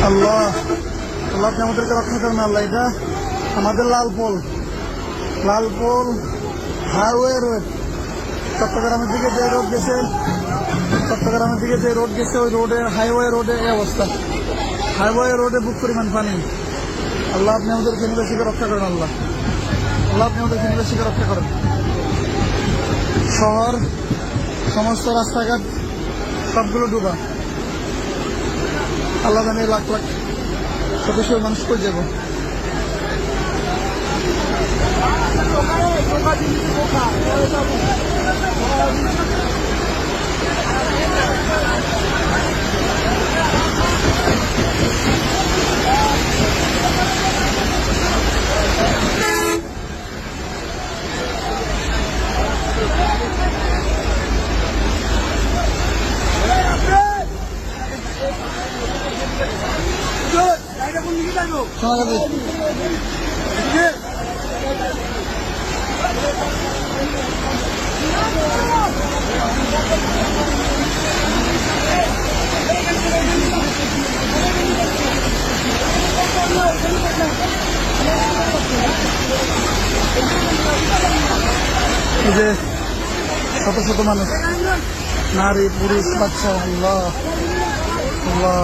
আল্লাহ আল্লাহ আপনি আমাদেরকে রক্ষা করেন আল্লাহ। এটা আমাদের লালপোল হাইওয়ে রোড, চট্টগ্রামের দিকে যে রোড গেছে ওই রোডে হাইওয়ে রোডে এই অবস্থা। হাইওয়ে রোডে বুক পরিমাণ পানি। আল্লাহ আপনি আমাদের ফ্যামিলিকে রক্ষা করেন আল্লাহ আপনি আমাদের ফ্যামিলিকে রক্ষা করেন। শহর সমস্ত রাস্তাঘাট সবগুলো ডুবা। আল্লাহ জানে লাখ লাখ সদস্য মানুষ করে যাবো। এই যে শত শত মানুষ, নারী পুরুষ বাচ্চা। আল্লাহ আল্লাহ